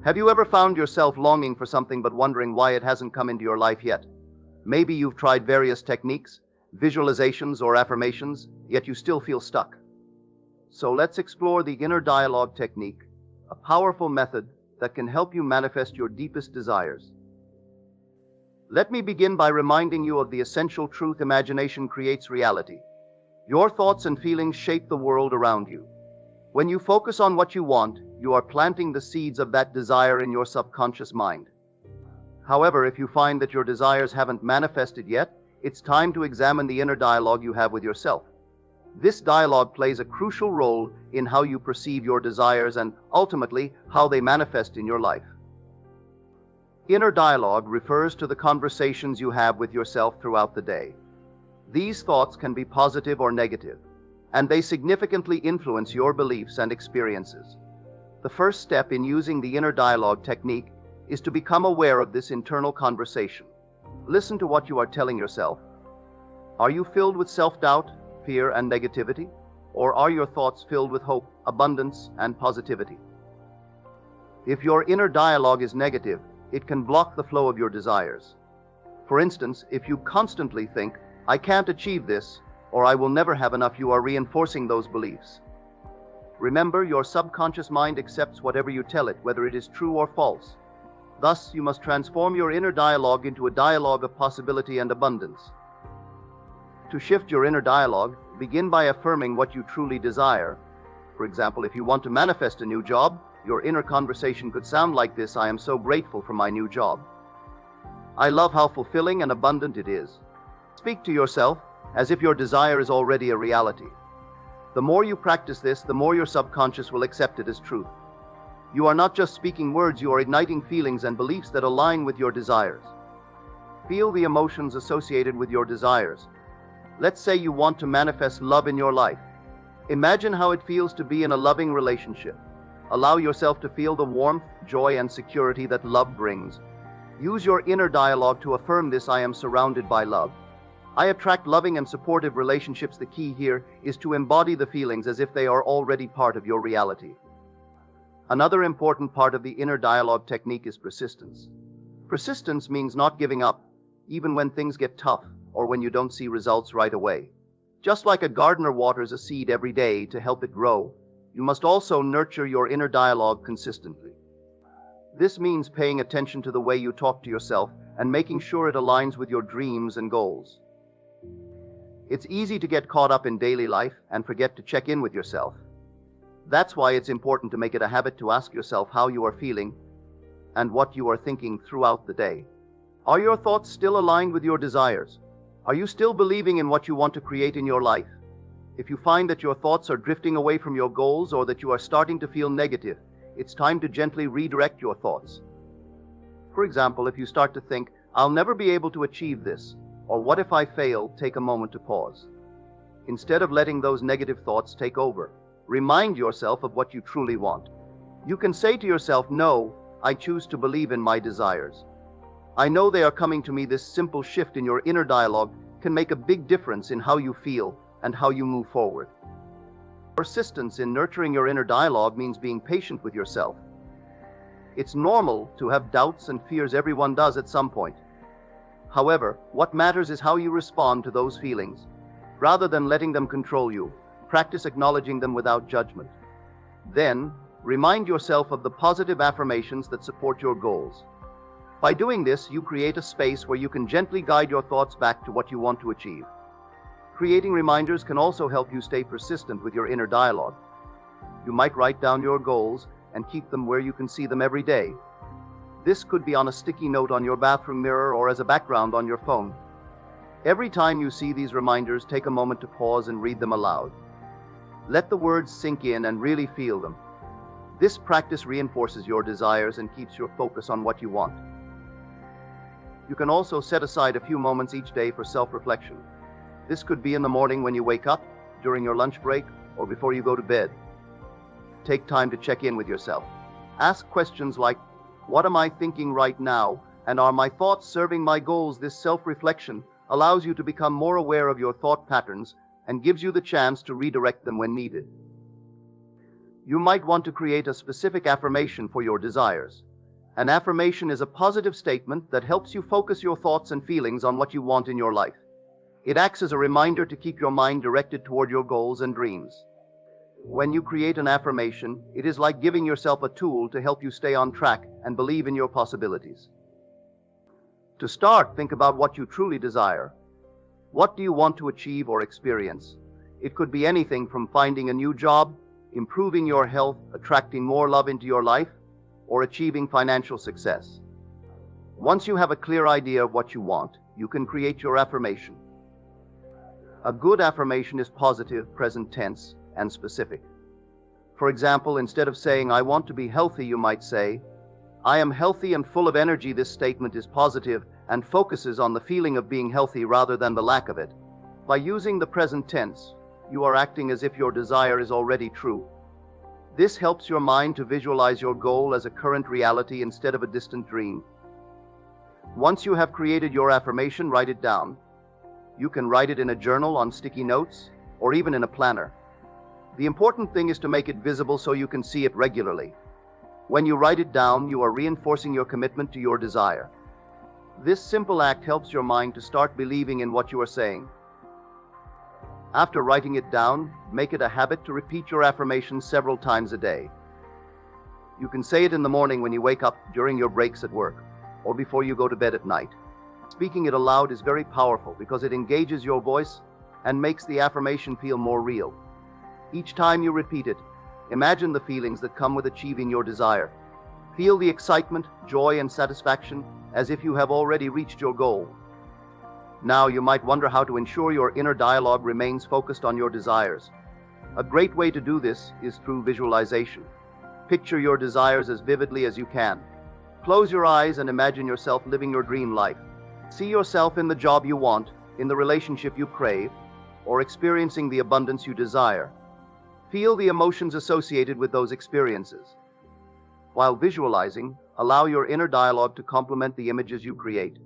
Have you ever found yourself longing for something but wondering why it hasn't come into your life yet? Maybe you've tried various techniques, visualizations, or affirmations, yet you still feel stuck. So let's explore the inner dialogue technique, a powerful method that can help you manifest your deepest desires. Let me begin by reminding you of the essential truth: imagination creates reality. Your thoughts and feelings shape the world around you. When you focus on what you want, you are planting the seeds of that desire in your subconscious mind. However, if you find that your desires haven't manifested yet, it's time to examine the inner dialogue you have with yourself. This dialogue plays a crucial role in how you perceive your desires and, ultimately, how they manifest in your life. Inner dialogue refers to the conversations you have with yourself throughout the day. These thoughts can be positive or negative, and they significantly influence your beliefs and experiences. The first step in using the inner dialogue technique is to become aware of this internal conversation. Listen to what you are telling yourself. Are you filled with self-doubt, fear, and negativity? Or are your thoughts filled with hope, abundance, and positivity? If your inner dialogue is negative, it can block the flow of your desires. For instance, if you constantly think, "I can't achieve this," or "I will never have enough," you are reinforcing those beliefs. Remember, your subconscious mind accepts whatever you tell it, whether it is true or false. Thus, you must transform your inner dialogue into a dialogue of possibility and abundance. To shift your inner dialogue, begin by affirming what you truly desire. For example, if you want to manifest a new job, your inner conversation could sound like this: "I am so grateful for my new job. I love how fulfilling and abundant it is." Speak to yourself as if your desire is already a reality. The more you practice this, the more your subconscious will accept it as truth. You are not just speaking words, you are igniting feelings and beliefs that align with your desires. Feel the emotions associated with your desires. Let's say you want to manifest love in your life. Imagine how it feels to be in a loving relationship. Allow yourself to feel the warmth, joy, and security that love brings. Use your inner dialogue to affirm this: "I am surrounded by love. I attract loving and supportive relationships." The key here is to embody the feelings as if they are already part of your reality. Another important part of the inner dialogue technique is persistence. Persistence means not giving up, even when things get tough or when you don't see results right away. Just like a gardener waters a seed every day to help it grow, you must also nurture your inner dialogue consistently. This means paying attention to the way you talk to yourself and making sure it aligns with your dreams and goals. It's easy to get caught up in daily life and forget to check in with yourself. That's why it's important to make it a habit to ask yourself how you are feeling and what you are thinking throughout the day. Are your thoughts still aligned with your desires? Are you still believing in what you want to create in your life? If you find that your thoughts are drifting away from your goals or that you are starting to feel negative, it's time to gently redirect your thoughts. For example, if you start to think, "I'll never be able to achieve this," or "What if I fail?" take a moment to pause. Instead of letting those negative thoughts take over, remind yourself of what you truly want. You can say to yourself, "No, I choose to believe in my desires. I know they are coming to me." This simple shift in your inner dialogue can make a big difference in how you feel and how you move forward. Persistence in nurturing your inner dialogue means being patient with yourself. It's normal to have doubts and fears. Everyone does at some point. However, what matters is how you respond to those feelings. Rather than letting them control you, practice acknowledging them without judgment. Then, remind yourself of the positive affirmations that support your goals. By doing this, you create a space where you can gently guide your thoughts back to what you want to achieve. Creating reminders can also help you stay persistent with your inner dialogue. You might write down your goals and keep them where you can see them every day. This could be on a sticky note on your bathroom mirror or as a background on your phone. Every time you see these reminders, take a moment to pause and read them aloud. Let the words sink in and really feel them. This practice reinforces your desires and keeps your focus on what you want. You can also set aside a few moments each day for self-reflection. This could be in the morning when you wake up, during your lunch break, or before you go to bed. Take time to check in with yourself. Ask questions like, "What am I thinking right now? And are my thoughts serving my goals?" This self-reflection allows you to become more aware of your thought patterns and gives you the chance to redirect them when needed. You might want to create a specific affirmation for your desires. An affirmation is a positive statement that helps you focus your thoughts and feelings on what you want in your life. It acts as a reminder to keep your mind directed toward your goals and dreams. When you create an affirmation, it is like giving yourself a tool to help you stay on track and believe in your possibilities. To start, think about what you truly desire. What do you want to achieve or experience? It could be anything from finding a new job, improving your health, attracting more love into your life, or achieving financial success. Once you have a clear idea of what you want, you can create your affirmation. A good affirmation is positive, present tense, and specific. For example, instead of saying, "I want to be healthy," you might say, "I am healthy and full of energy." This statement is positive and focuses on the feeling of being healthy rather than the lack of it. By using the present tense, you are acting as if your desire is already true. This helps your mind to visualize your goal as a current reality instead of a distant dream. Once you have created your affirmation, write it down. You can write it in a journal, on sticky notes, or even in a planner. The important thing is to make it visible so you can see it regularly. When you write it down, you are reinforcing your commitment to your desire. This simple act helps your mind to start believing in what you are saying. After writing it down, make it a habit to repeat your affirmation several times a day. You can say it in the morning when you wake up, during your breaks at work, or before you go to bed at night. Speaking it aloud is very powerful because it engages your voice and makes the affirmation feel more real. Each time you repeat it, imagine the feelings that come with achieving your desire. Feel the excitement, joy, and satisfaction as if you have already reached your goal. Now, you might wonder how to ensure your inner dialogue remains focused on your desires. A great way to do this is through visualization. Picture your desires as vividly as you can. Close your eyes and imagine yourself living your dream life. See yourself in the job you want, in the relationship you crave, or experiencing the abundance you desire. Feel the emotions associated with those experiences. While visualizing, allow your inner dialogue to complement the images you create.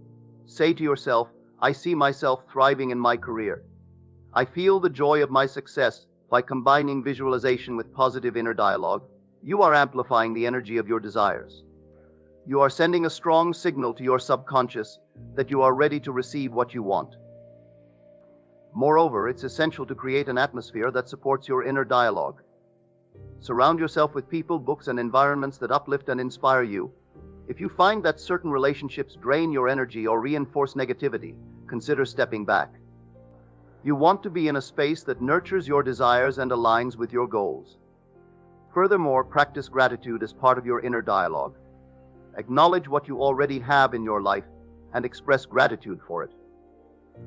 Say to yourself, "I see myself thriving in my career. I feel the joy of my success." By combining visualization with positive inner dialogue, you are amplifying the energy of your desires. You are sending a strong signal to your subconscious that you are ready to receive what you want. Moreover, it's essential to create an atmosphere that supports your inner dialogue. Surround yourself with people, books, and environments that uplift and inspire you. If you find that certain relationships drain your energy or reinforce negativity, consider stepping back. You want to be in a space that nurtures your desires and aligns with your goals. Furthermore, practice gratitude as part of your inner dialogue. Acknowledge what you already have in your life and express gratitude for it.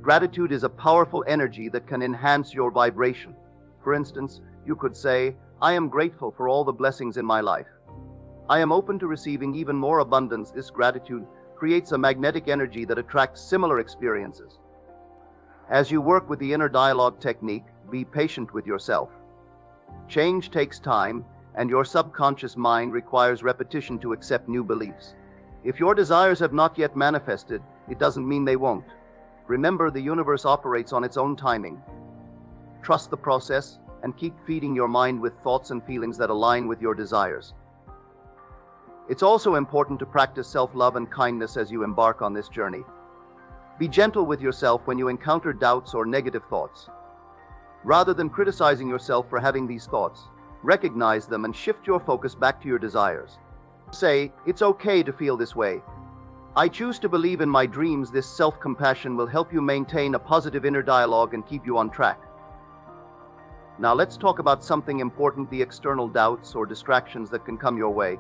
Gratitude is a powerful energy that can enhance your vibration. For instance, you could say, "I am grateful for all the blessings in my life. I am open to receiving even more abundance." This gratitude creates a magnetic energy that attracts similar experiences. As you work with the inner dialogue technique, be patient with yourself. Change takes time, and your subconscious mind requires repetition to accept new beliefs. If your desires have not yet manifested, it doesn't mean they won't. Remember, the universe operates on its own timing. Trust the process and keep feeding your mind with thoughts and feelings that align with your desires. It's also important to practice self-love and kindness as you embark on this journey. Be gentle with yourself when you encounter doubts or negative thoughts. Rather than criticizing yourself for having these thoughts, recognize them and shift your focus back to your desires. Say, "It's okay to feel this way. I choose to believe in my dreams." This self-compassion will help you maintain a positive inner dialogue and keep you on track. Now let's talk about something important: the external doubts or distractions that can come your way.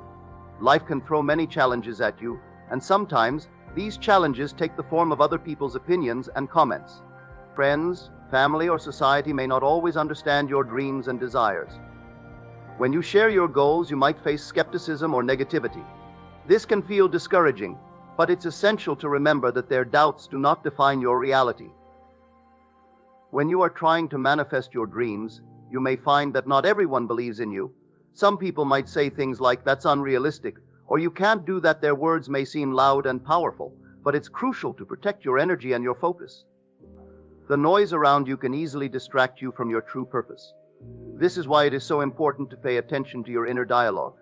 Life can throw many challenges at you, and sometimes these challenges take the form of other people's opinions and comments. Friends, family, or society may not always understand your dreams and desires. When you share your goals, you might face skepticism or negativity. This can feel discouraging, but it's essential to remember that their doubts do not define your reality. When you are trying to manifest your dreams, you may find that not everyone believes in you. Some people might say things like, "That's unrealistic," or "You can't do that." Their words may seem loud and powerful, but it's crucial to protect your energy and your focus. The noise around you can easily distract you from your true purpose. This is why it is so important to pay attention to your inner dialogue.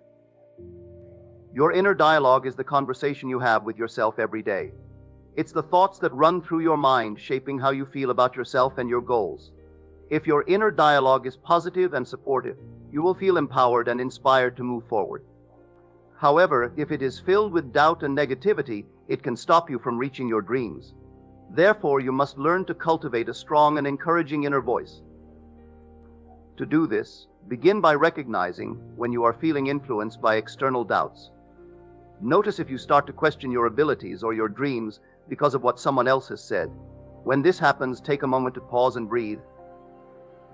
Your inner dialogue is the conversation you have with yourself every day. It's the thoughts that run through your mind, shaping how you feel about yourself and your goals. If your inner dialogue is positive and supportive, you will feel empowered and inspired to move forward. However, if it is filled with doubt and negativity, it can stop you from reaching your dreams. Therefore, you must learn to cultivate a strong and encouraging inner voice. To do this, begin by recognizing when you are feeling influenced by external doubts. Notice if you start to question your abilities or your dreams because of what someone else has said. When this happens, take a moment to pause and breathe.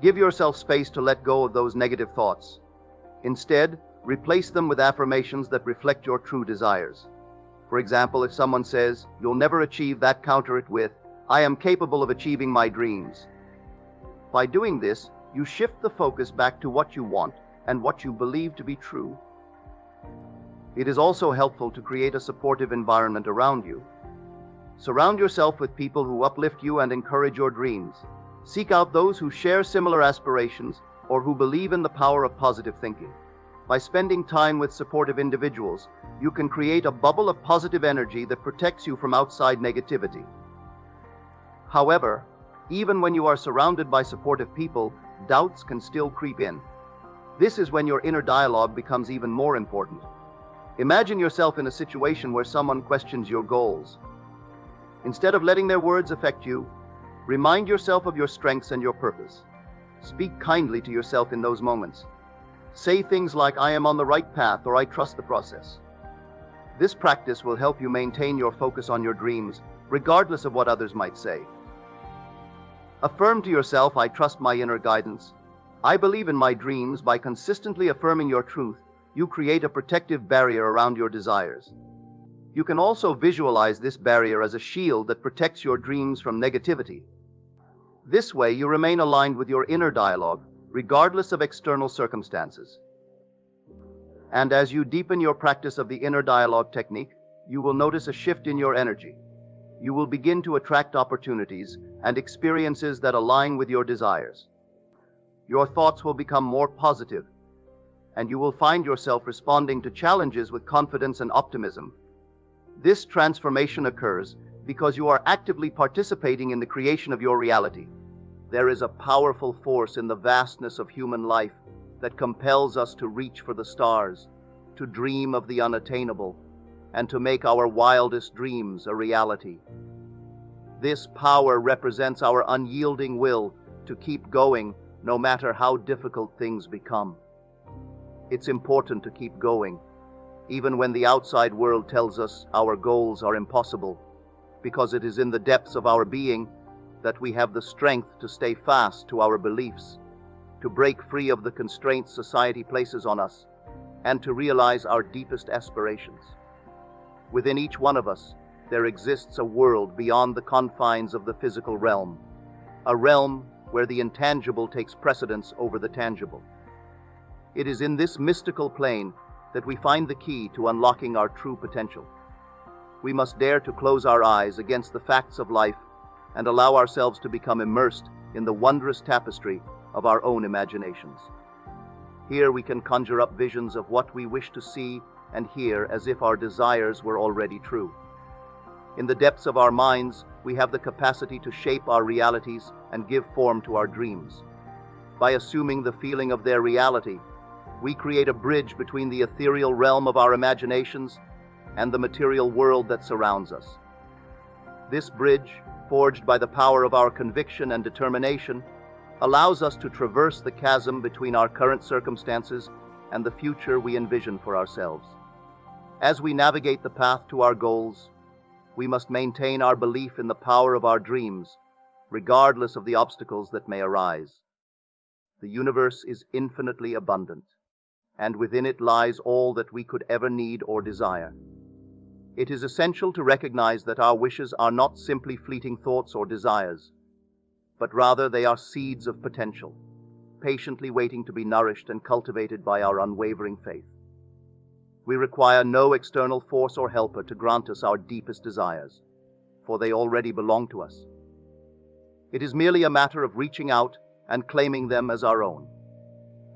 Give yourself space to let go of those negative thoughts. Instead, replace them with affirmations that reflect your true desires. For example, if someone says, "You'll never achieve that," counter it with, "I am capable of achieving my dreams." By doing this, you shift the focus back to what you want and what you believe to be true. It is also helpful to create a supportive environment around you. Surround yourself with people who uplift you and encourage your dreams. Seek out those who share similar aspirations or who believe in the power of positive thinking. By spending time with supportive individuals, you can create a bubble of positive energy that protects you from outside negativity. However, even when you are surrounded by supportive people, doubts can still creep in. This is when your inner dialogue becomes even more important. Imagine yourself in a situation where someone questions your goals. Instead of letting their words affect you, remind yourself of your strengths and your purpose. Speak kindly to yourself in those moments. Say things like, "I am on the right path," or "I trust the process." This practice will help you maintain your focus on your dreams, regardless of what others might say. Affirm to yourself, "I trust my inner guidance. I believe in my dreams." By consistently affirming your truth, you create a protective barrier around your desires. You can also visualize this barrier as a shield that protects your dreams from negativity. This way, you remain aligned with your inner dialogue, regardless of external circumstances. And as you deepen your practice of the inner dialogue technique, you will notice a shift in your energy. You will begin to attract opportunities and experiences that align with your desires. Your thoughts will become more positive, and you will find yourself responding to challenges with confidence and optimism. This transformation occurs because you are actively participating in the creation of your reality. There is a powerful force in the vastness of human life that compels us to reach for the stars, to dream of the unattainable, and to make our wildest dreams a reality. This power represents our unyielding will to keep going no matter how difficult things become. It's important to keep going, even when the outside world tells us our goals are impossible, because it is in the depths of our being that we have the strength to stay fast to our beliefs, to break free of the constraints society places on us, and to realize our deepest aspirations. Within each one of us, there exists a world beyond the confines of the physical realm, a realm where the intangible takes precedence over the tangible. It is in this mystical plane that we find the key to unlocking our true potential. We must dare to close our eyes against the facts of life and allow ourselves to become immersed in the wondrous tapestry of our own imaginations. Here we can conjure up visions of what we wish to see and hear as if our desires were already true. In the depths of our minds, we have the capacity to shape our realities and give form to our dreams. By assuming the feeling of their reality, we create a bridge between the ethereal realm of our imaginations and the material world that surrounds us. This bridge, forged by the power of our conviction and determination, allows us to traverse the chasm between our current circumstances and the future we envision for ourselves. As we navigate the path to our goals, we must maintain our belief in the power of our dreams, regardless of the obstacles that may arise. The universe is infinitely abundant, and within it lies all that we could ever need or desire. It is essential to recognize that our wishes are not simply fleeting thoughts or desires, but rather they are seeds of potential, patiently waiting to be nourished and cultivated by our unwavering faith. We require no external force or helper to grant us our deepest desires, for they already belong to us. It is merely a matter of reaching out and claiming them as our own.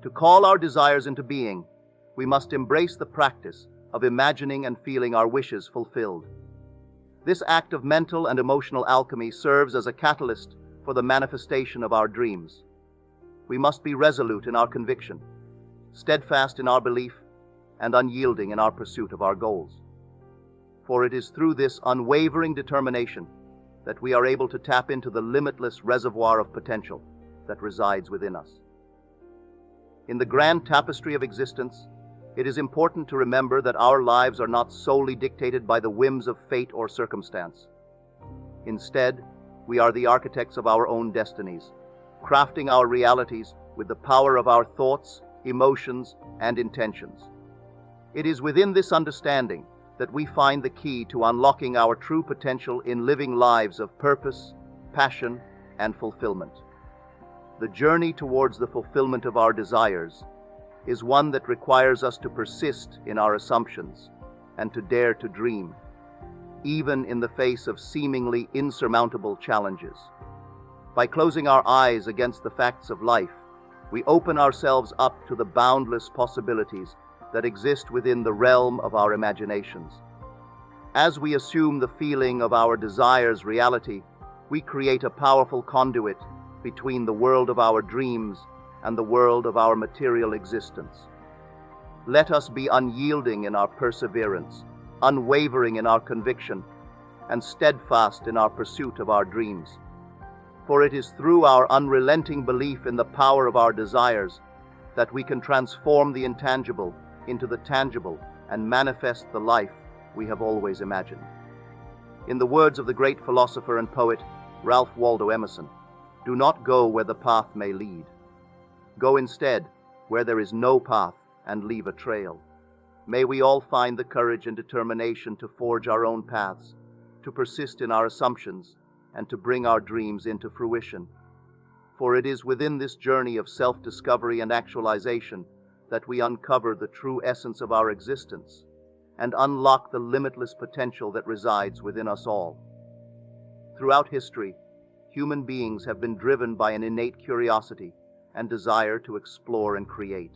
To call our desires into being, we must embrace the practice of imagining and feeling our wishes fulfilled. This act of mental and emotional alchemy serves as a catalyst for the manifestation of our dreams. We must be resolute in our conviction, steadfast in our belief, and unyielding in our pursuit of our goals. For it is through this unwavering determination that we are able to tap into the limitless reservoir of potential that resides within us. In the grand tapestry of existence, it is important to remember that our lives are not solely dictated by the whims of fate or circumstance. Instead, we are the architects of our own destinies, crafting our realities with the power of our thoughts, emotions, and intentions. It is within this understanding that we find the key to unlocking our true potential in living lives of purpose, passion, and fulfillment. The journey towards the fulfillment of our desires is one that requires us to persist in our assumptions and to dare to dream, even in the face of seemingly insurmountable challenges. By closing our eyes against the facts of life, we open ourselves up to the boundless possibilities that exist within the realm of our imaginations. As we assume the feeling of our desires reality, we create a powerful conduit between the world of our dreams and the world of our material existence. Let us be unyielding in our perseverance, unwavering in our conviction, and steadfast in our pursuit of our dreams. For it is through our unrelenting belief in the power of our desires that we can transform the intangible into the tangible and manifest the life we have always imagined. In the words of the great philosopher and poet Ralph Waldo Emerson, "Do not go where the path may lead. Go instead where there is no path and leave a trail." May we all find the courage and determination to forge our own paths, to persist in our assumptions, and to bring our dreams into fruition. For it is within this journey of self-discovery and actualization that we uncover the true essence of our existence and unlock the limitless potential that resides within us all. Throughout history, human beings have been driven by an innate curiosity and desire to explore and create.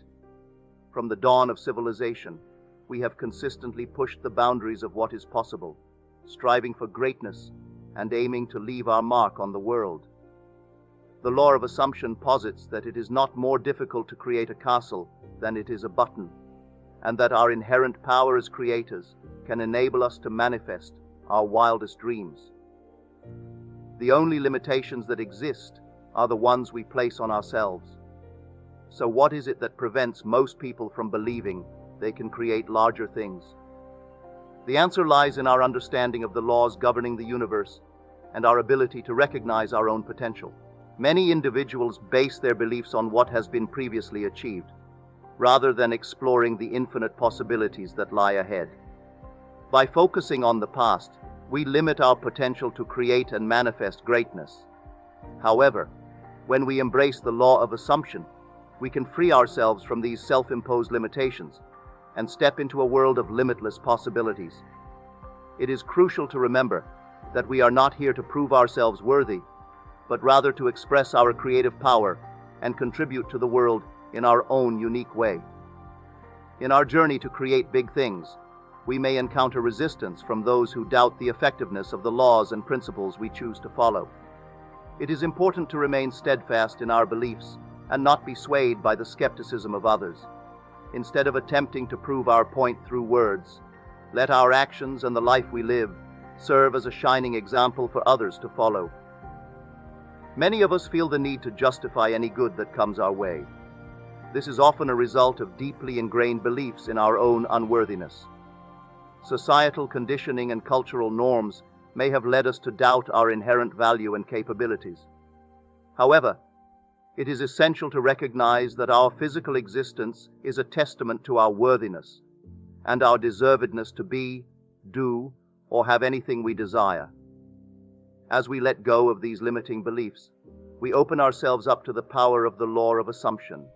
From the dawn of civilization, we have consistently pushed the boundaries of what is possible, striving for greatness and aiming to leave our mark on the world. The law of assumption posits that it is not more difficult to create a castle than it is a button, and that our inherent power as creators can enable us to manifest our wildest dreams. The only limitations that exist are the ones we place on ourselves. So what is it that prevents most people from believing they can create larger things? The answer lies in our understanding of the laws governing the universe and our ability to recognize our own potential. Many individuals base their beliefs on what has been previously achieved, rather than exploring the infinite possibilities that lie ahead. By focusing on the past, we limit our potential to create and manifest greatness. However, when we embrace the law of assumption, we can free ourselves from these self-imposed limitations and step into a world of limitless possibilities. It is crucial to remember that we are not here to prove ourselves worthy, but rather to express our creative power and contribute to the world in our own unique way. In our journey to create big things, we may encounter resistance from those who doubt the effectiveness of the laws and principles we choose to follow. It is important to remain steadfast in our beliefs and not be swayed by the skepticism of others. Instead of attempting to prove our point through words, let our actions and the life we live serve as a shining example for others to follow. Many of us feel the need to justify any good that comes our way. This is often a result of deeply ingrained beliefs in our own unworthiness. Societal conditioning and cultural norms may have led us to doubt our inherent value and capabilities. However, it is essential to recognize that our physical existence is a testament to our worthiness and our deservedness to be, do, or have anything we desire. As we let go of these limiting beliefs, we open ourselves up to the power of the law of assumption.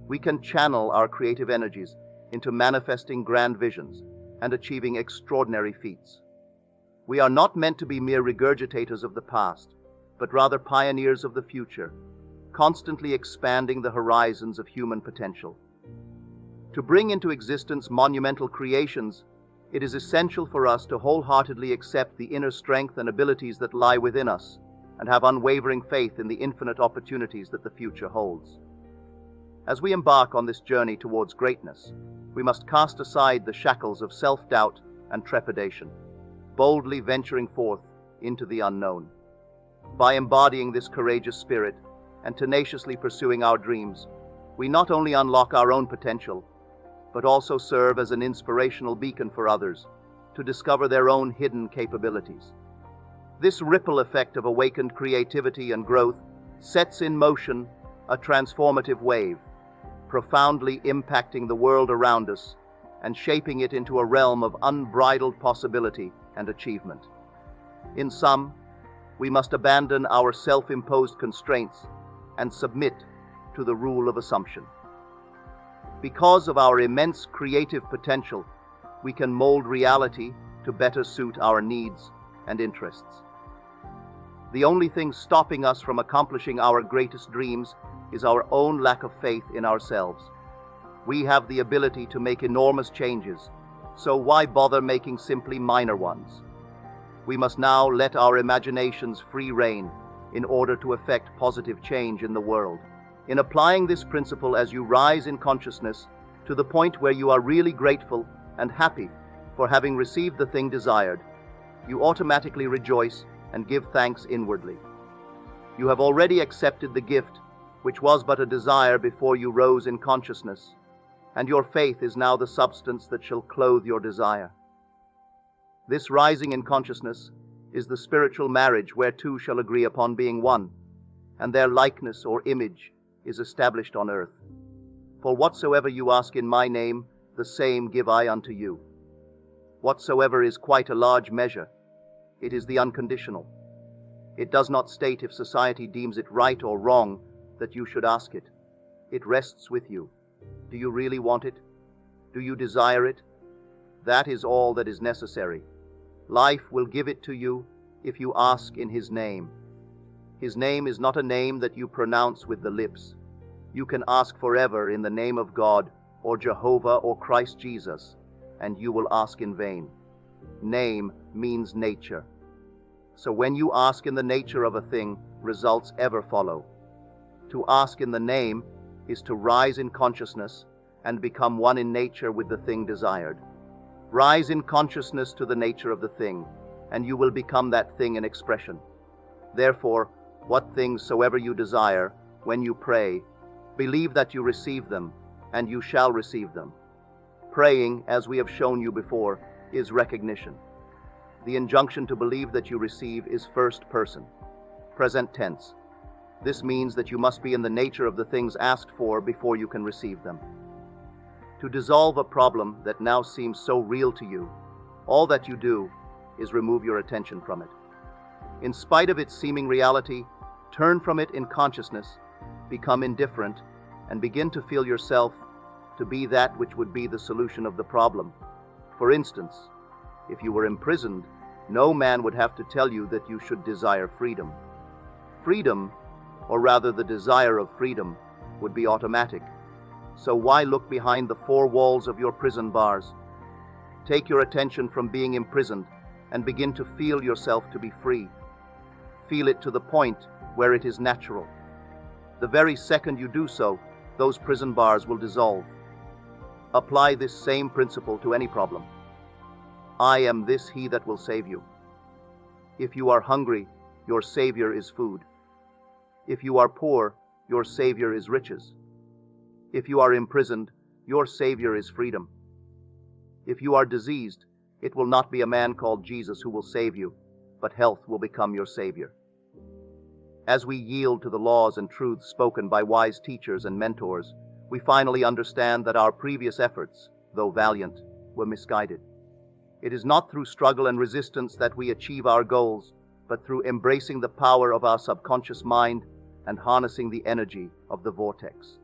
We can channel our creative energies into manifesting grand visions and achieving extraordinary feats. We are not meant to be mere regurgitators of the past, but rather pioneers of the future, constantly expanding the horizons of human potential. To bring into existence monumental creations, it is essential for us to wholeheartedly accept the inner strength and abilities that lie within us, and have unwavering faith in the infinite opportunities that the future holds. As we embark on this journey towards greatness, we must cast aside the shackles of self-doubt and trepidation, boldly venturing forth into the unknown. By embodying this courageous spirit and tenaciously pursuing our dreams, we not only unlock our own potential, but also serve as an inspirational beacon for others to discover their own hidden capabilities. This ripple effect of awakened creativity and growth sets in motion a transformative wave, profoundly impacting the world around us and shaping it into a realm of unbridled possibility and achievement. In sum, we must abandon our self-imposed constraints and submit to the rule of assumption. Because of our immense creative potential, we can mold reality to better suit our needs and interests. The only thing stopping us from accomplishing our greatest dreams is our own lack of faith in ourselves. We have the ability to make enormous changes, so why bother making simply minor ones? We must now let our imaginations free rein in order to effect positive change in the world. In applying this principle as you rise in consciousness to the point where you are really grateful and happy for having received the thing desired, you automatically rejoice and give thanks inwardly. You have already accepted the gift, which was but a desire before you rose in consciousness, and your faith is now the substance that shall clothe your desire. This rising in consciousness is the spiritual marriage where two shall agree upon being one, and their likeness or image is established on earth. For whatsoever you ask in my name, the same give I unto you. Whatsoever is quite a large measure. It is the unconditional. It does not state if society deems it right or wrong that you should ask it. It rests with you. Do you really want it? Do you desire it? That is all that is necessary. Life will give it to you if you ask in His name. His name is not a name that you pronounce with the lips. You can ask forever in the name of God or Jehovah or Christ Jesus, and you will ask in vain. Name means nature. So when you ask in the nature of a thing, results ever follow. To ask in the name is to rise in consciousness and become one in nature with the thing desired. Rise in consciousness to the nature of the thing, and you will become that thing in expression. Therefore, what things soever you desire, when you pray, believe that you receive them, and you shall receive them. Praying, as we have shown you before, is recognition. The injunction to believe that you receive is first person, present tense. This means that you must be in the nature of the things asked for before you can receive them. To dissolve a problem that now seems so real to you, all that you do is remove your attention from it. In spite of its seeming reality, turn from it in consciousness, become indifferent, and begin to feel yourself to be that which would be the solution of the problem. For instance, if you were imprisoned, no man would have to tell you that you should desire freedom. Freedom, or rather the desire of freedom, would be automatic. So why look behind the four walls of your prison bars? Take your attention from being imprisoned and begin to feel yourself to be free. Feel it to the point where it is natural. The very second you do so, those prison bars will dissolve. Apply this same principle to any problem. I am this He that will save you. If you are hungry, your Savior is food. If you are poor, your Savior is riches. If you are imprisoned, your Savior is freedom. If you are diseased, it will not be a man called Jesus who will save you, but health will become your Savior. As we yield to the laws and truths spoken by wise teachers and mentors, we finally understand that our previous efforts, though valiant, were misguided. It is not through struggle and resistance that we achieve our goals, but through embracing the power of our subconscious mind and harnessing the energy of the vortex.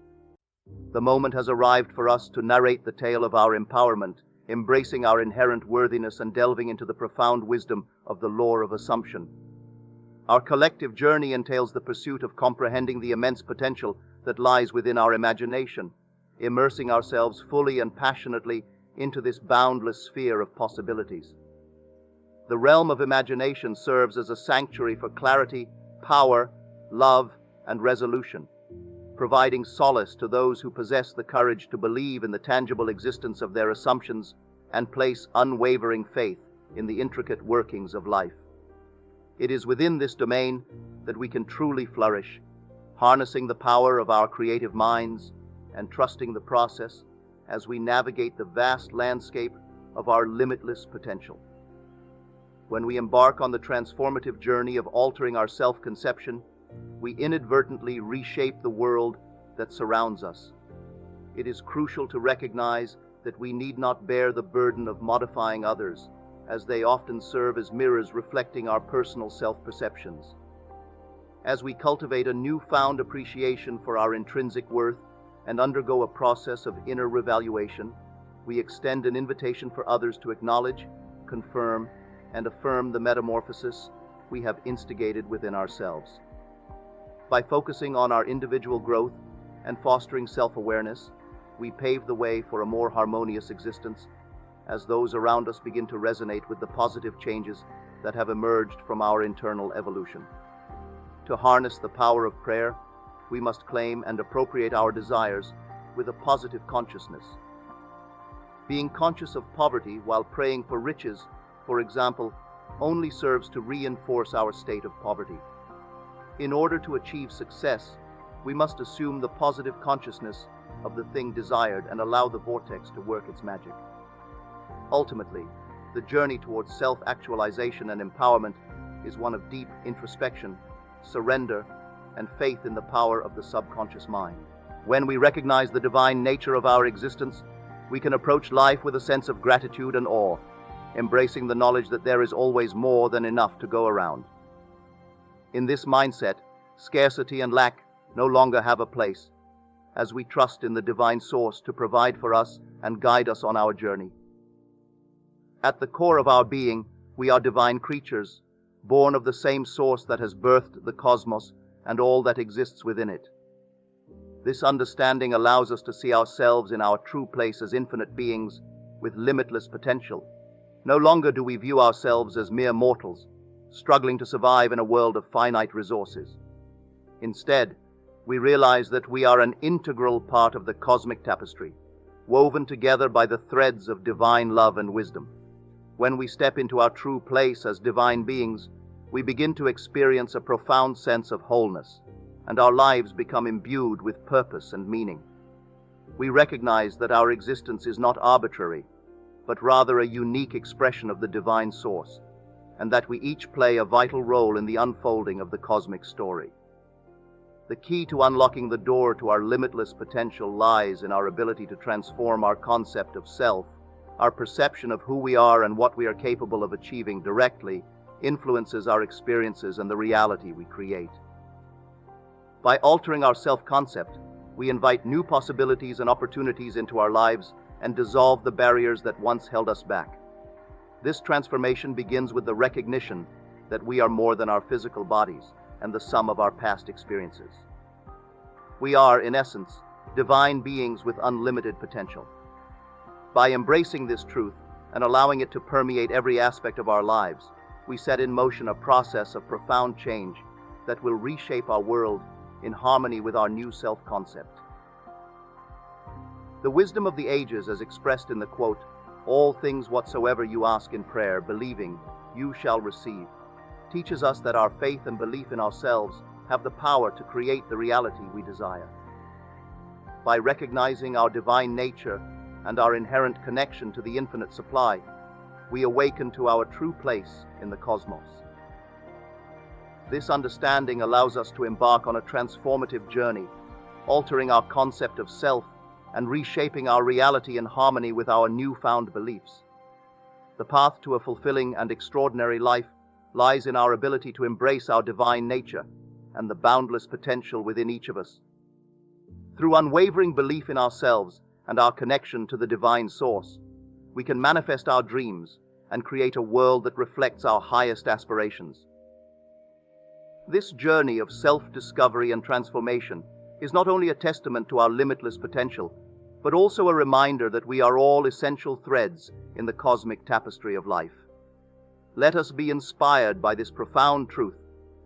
The moment has arrived for us to narrate the tale of our empowerment, embracing our inherent worthiness and delving into the profound wisdom of the law of assumption. Our collective journey entails the pursuit of comprehending the immense potential that lies within our imagination, immersing ourselves fully and passionately into this boundless sphere of possibilities. The realm of imagination serves as a sanctuary for clarity, power, love, and resolution, providing solace to those who possess the courage to believe in the tangible existence of their assumptions and place unwavering faith in the intricate workings of life. It is within this domain that we can truly flourish, harnessing the power of our creative minds and trusting the process as we navigate the vast landscape of our limitless potential. When we embark on the transformative journey of altering our self-conception, we inadvertently reshape the world that surrounds us. It is crucial to recognize that we need not bear the burden of modifying others, as they often serve as mirrors reflecting our personal self-perceptions. As we cultivate a newfound appreciation for our intrinsic worth and undergo a process of inner revaluation, we extend an invitation for others to acknowledge, confirm, and affirm the metamorphosis we have instigated within ourselves. By focusing on our individual growth and fostering self-awareness, we pave the way for a more harmonious existence as those around us begin to resonate with the positive changes that have emerged from our internal evolution. To harness the power of prayer, we must claim and appropriate our desires with a positive consciousness. Being conscious of poverty while praying for riches, for example, only serves to reinforce our state of poverty. In order to achieve success, we must assume the positive consciousness of the thing desired and allow the vortex to work its magic. Ultimately, the journey towards self-actualization and empowerment is one of deep introspection, surrender, and faith in the power of the subconscious mind. When we recognize the divine nature of our existence, we can approach life with a sense of gratitude and awe, embracing the knowledge that there is always more than enough to go around. In this mindset, scarcity and lack no longer have a place, as we trust in the divine source to provide for us and guide us on our journey. At the core of our being, we are divine creatures, born of the same source that has birthed the cosmos and all that exists within it. This understanding allows us to see ourselves in our true place as infinite beings with limitless potential. No longer do we view ourselves as mere mortals, struggling to survive in a world of finite resources. Instead, we realize that we are an integral part of the cosmic tapestry, woven together by the threads of divine love and wisdom. When we step into our true place as divine beings, we begin to experience a profound sense of wholeness, and our lives become imbued with purpose and meaning. We recognize that our existence is not arbitrary, but rather a unique expression of the divine source, and that we each play a vital role in the unfolding of the cosmic story. The key to unlocking the door to our limitless potential lies in our ability to transform our concept of self. Our perception of who we are and what we are capable of achieving directly influences our experiences and the reality we create. By altering our self-concept, we invite new possibilities and opportunities into our lives and dissolve the barriers that once held us back. This transformation begins with the recognition that we are more than our physical bodies and the sum of our past experiences. We are, in essence, divine beings with unlimited potential. By embracing this truth and allowing it to permeate every aspect of our lives, we set in motion a process of profound change that will reshape our world in harmony with our new self-concept. The wisdom of the ages, as expressed in the quote, "All things whatsoever you ask in prayer, believing, you shall receive," teaches us that our faith and belief in ourselves have the power to create the reality we desire. By recognizing our divine nature and our inherent connection to the infinite supply, we awaken to our true place in the cosmos. This understanding allows us to embark on a transformative journey, altering our concept of self and reshaping our reality in harmony with our newfound beliefs. The path to a fulfilling and extraordinary life lies in our ability to embrace our divine nature and the boundless potential within each of us. Through unwavering belief in ourselves and our connection to the divine source, we can manifest our dreams and create a world that reflects our highest aspirations. This journey of self-discovery and transformation is not only a testament to our limitless potential, but also a reminder that we are all essential threads in the cosmic tapestry of life. Let us be inspired by this profound truth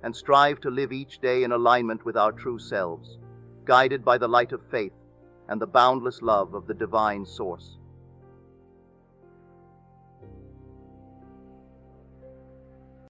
and strive to live each day in alignment with our true selves, guided by the light of faith and the boundless love of the divine source.